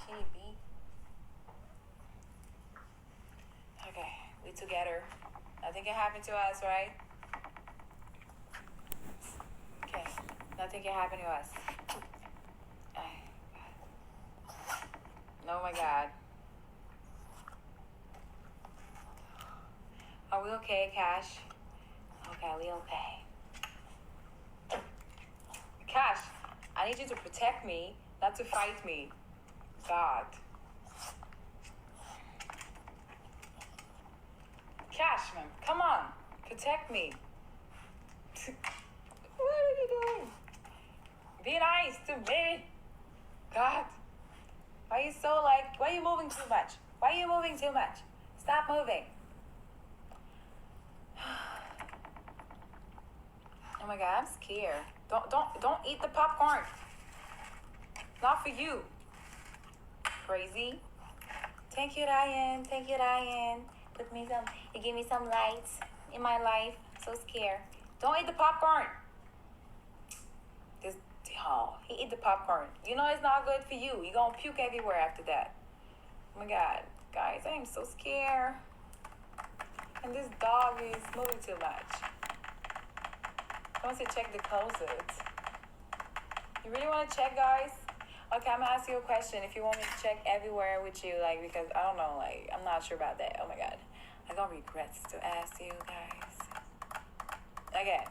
Kitty B. Okay, we together. Nothing can happen to us, right? Okay, nothing can happen to us. Oh my God. Are we okay, Cash? Okay, we okay. Cash, I need you to protect me, not to fight me. God. Cash, man, come on. Protect me. What are you doing? Be nice to me. God. Why are you so why are you moving too much? Why are you moving too much? Stop moving. Oh my God, I'm scared. Don't eat the popcorn. Not for you. Crazy. Thank you, Ryan. Thank you, Ryan. You give me some lights in my life. So scared. Don't eat the popcorn. He ate the popcorn. You know it's not good for you. You're gonna puke everywhere after that. Oh my God. Guys, I am so scared. And this dog is moving too much. I want to check the closet. You really want to check, guys? Okay, I'm gonna ask you a question. If you want me to check everywhere with you, because I don't know, I'm not sure about that. Oh my God, I got regrets to ask you guys. Okay,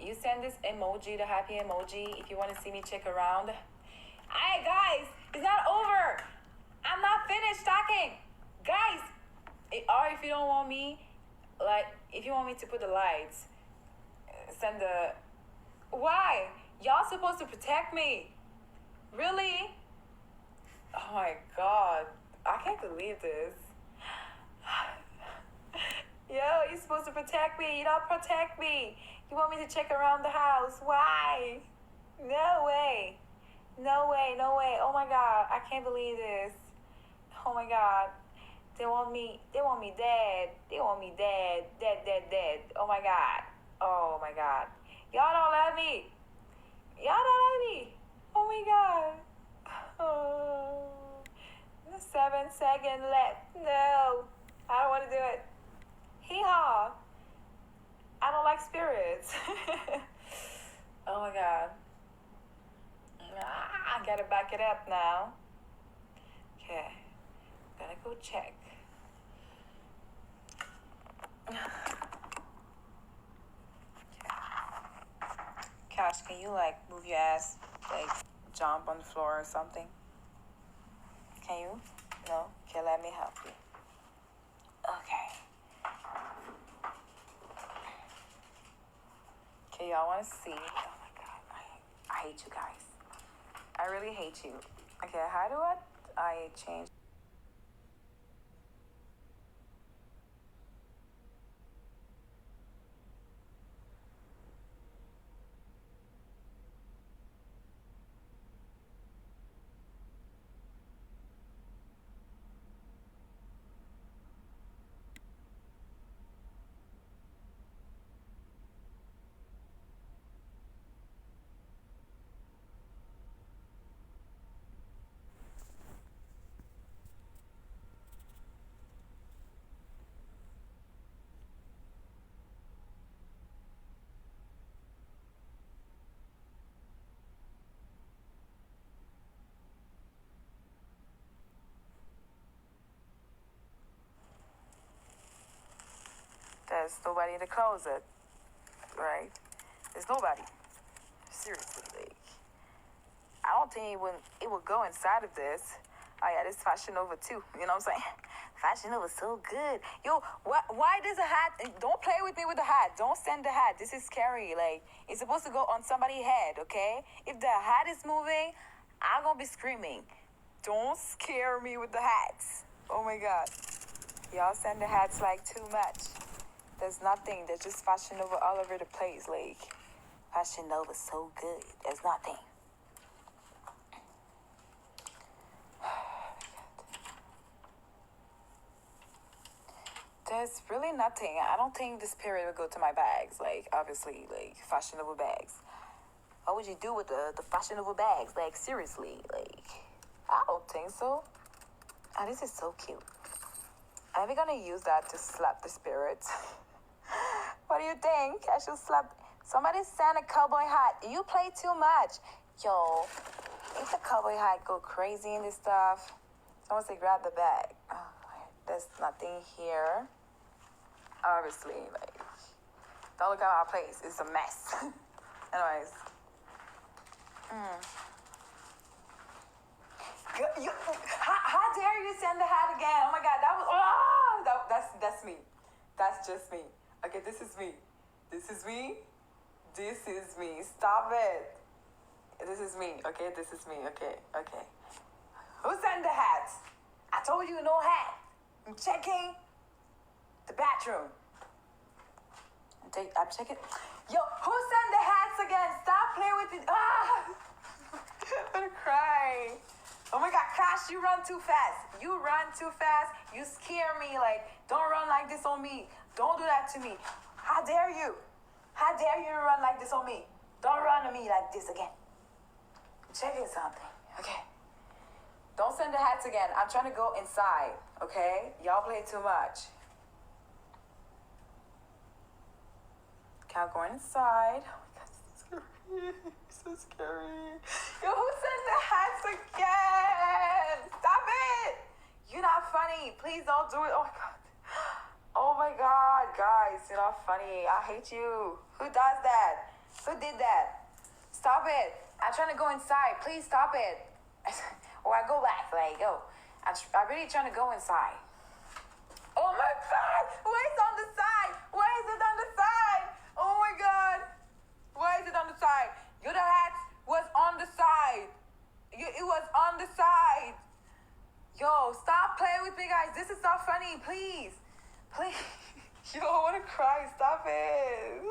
you send this emoji, the happy emoji, if you want to see me check around. Hey guys, it's not over. I'm not finished talking, guys. Or if you don't want me, if you want me to put the lights, send the. Why? Y'all supposed to protect me. Really? Oh my God. I can't believe this. Yo, you're supposed to protect me. You don't protect me. You want me to check around the house. Why? No way. No way, no way. Oh my God. I can't believe this. Oh my God. They want me dead. They want me dead. Dead. Oh my God. Oh my God. Y'all don't love me. Y'all don't love me. Oh my God. Oh. 7 seconds left. No. I don't want to do it. Hee-haw. I don't like spirits. Oh my God. I gotta back it up now. Okay. Gotta go check. Cash, can you move your ass, jump on the floor or something? Can you? No? Okay, let me help you. Okay. Okay, y'all want to see? Oh my God, I hate you guys. I really hate you. Okay, how do I change? There's nobody in the closet, right? There's nobody. Seriously, I don't think it will go inside of this. Oh yeah, this Fashion Nova too. You know what I'm saying? Fashion Nova so good. Yo, why does a hat? Don't play with me with the hat. Don't send the hat. This is scary. It's supposed to go on somebody's head, okay? If the hat is moving, I'm gonna be screaming. Don't scare me with the hats. Oh my God. Y'all send the hats too much. There's nothing. There's just Fashion Nova all over the place. Fashion Nova so good. There's nothing. There's really nothing. I don't think the spirit would go to my bags. Obviously, Fashion Nova bags. What would you do with the Fashion Nova bags? Seriously, I don't think so. Ah, this is so cute. Are we gonna use that to slap the spirits? What do you think? I should slap. Somebody send a cowboy hat. You play too much. Yo, if the cowboy hat go crazy in this stuff, someone say grab the bag. Oh, there's nothing here. Obviously, like, don't look at our place. It's a mess. Anyways. How dare you send the hat again? Oh my God, that was, that's me. That's just me. Okay, this is me. This is me. This is me. Stop it. This is me. Okay, this is me. Okay. Who sent the hat? I told you no hat. I'm checking the bathroom. I'm checking. Yo, who sent the hats again? Stop playing with it. I'm gonna cry. Oh my God, Crash, you run too fast. You run too fast. You scare me. Like, don't run like this on me. Don't do that to me. How dare you? How dare you run like this on me? Don't run to me like this again. I'm checking something. Okay. Don't send the hats again. I'm trying to go inside. Okay? Y'all play too much. Cow going inside. Oh my God, so scary. So scary. Yo, who sent the hats again? Stop it. You're not funny. Please don't do it. Oh my God. Oh my God, guys, you're not funny. I hate you. Who does that? Who did that? Stop it. I'm trying to go inside. Please stop it. Or I go back. Like, yo, I'm really trying to go inside. Oh my God. Why is it on the side? Why is it on the side? Oh my God. Why is it on the side? The hat was on the side. It was on the side. Yo, stop playing with me, guys. This is not funny. Please. Please. Yo, I want to cry. Stop it. Woo.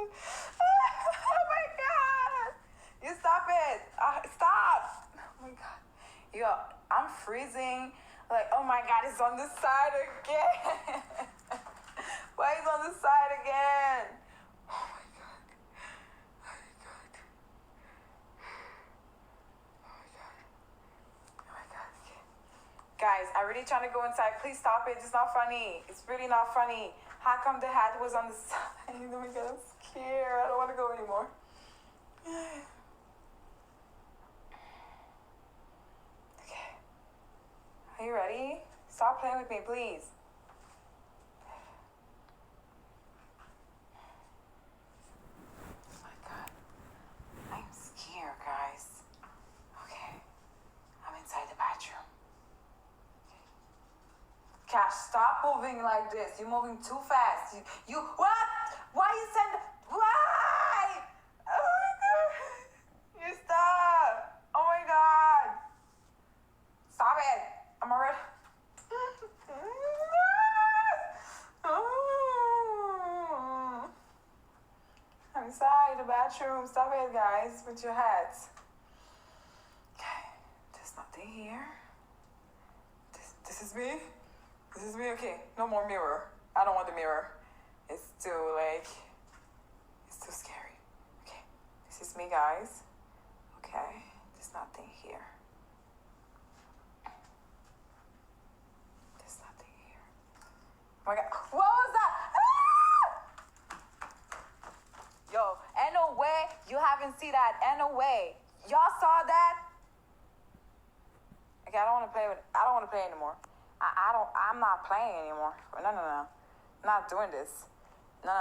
Oh my God. You stop it. Stop. Oh my God. Yo, I'm freezing. Like, oh my God, it's on the side again. Why is it on the side again? Oh my God. Oh my God. Oh my God. Oh my God. Okay. Guys, I'm really trying to go inside. Please stop it. It's not funny. It's really not funny. How come the hat was on the side? Oh my God, I'm scared. I don't want to go anymore. Okay. Are you ready? Stop playing with me, please. Oh my God. I'm scared, guys. Okay. I'm inside the bathroom. Cash, stop moving like this. You're moving too fast. You what? Why you send? Why? Oh my God! You stop! Oh my God! Stop it! I'm already. I'm inside the bathroom. Stop it, guys, with your hats. Okay, there's nothing here. This is me. This is me. Okay, no more mirror. I don't want the mirror. It's too it's too scary. Okay, this is me, guys. Okay, there's nothing here. There's nothing here. Oh my God, what was that? Ah! Yo, ain't no way you haven't seen that. Ain't no way. Y'all saw that? Okay, I don't want to play anymore. I'm not playing anymore. No. I'm not doing this. No.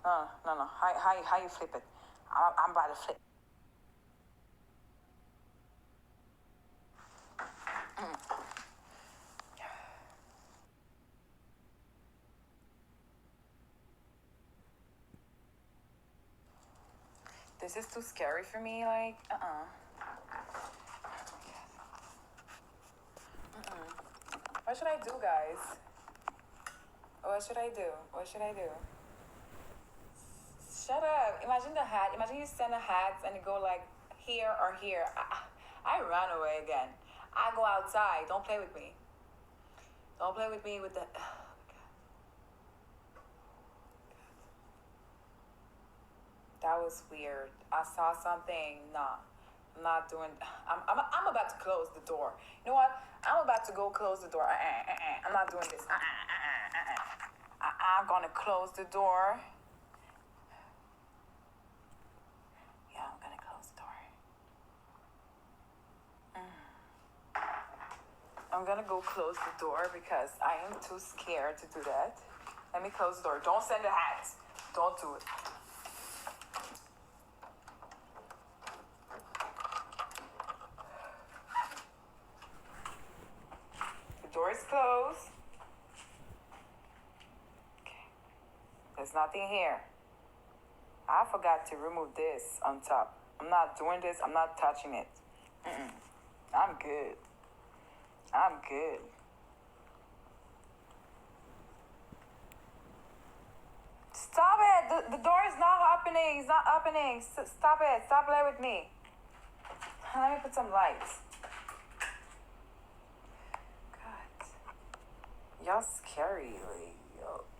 How you flip it? I'm about to flip. This is too scary for me. Like, What should I do, guys? What should I do? Shut up. Imagine the hat. Imagine you send a hat and it go like here or here. I run away again. I go outside. Don't play with me. Don't play with me with the... That was weird. I saw something. Nah. I'm not doing. I'm about to close the door. You know what? I'm about to go close the door. I'm not doing this. I'm gonna close the door. Yeah, I'm gonna close the door. I'm gonna go close the door because I am too scared to do that. Let me close the door. Don't send the hats. Don't do it. The door is closed. Okay. There's nothing here. I forgot to remove this on top. I'm not doing this. I'm not touching it. I'm good. I'm good. Stop it! The door is not opening. It's not opening. Stop it. Stop playing with me. Let me put some lights. God. Y'all scary. Like,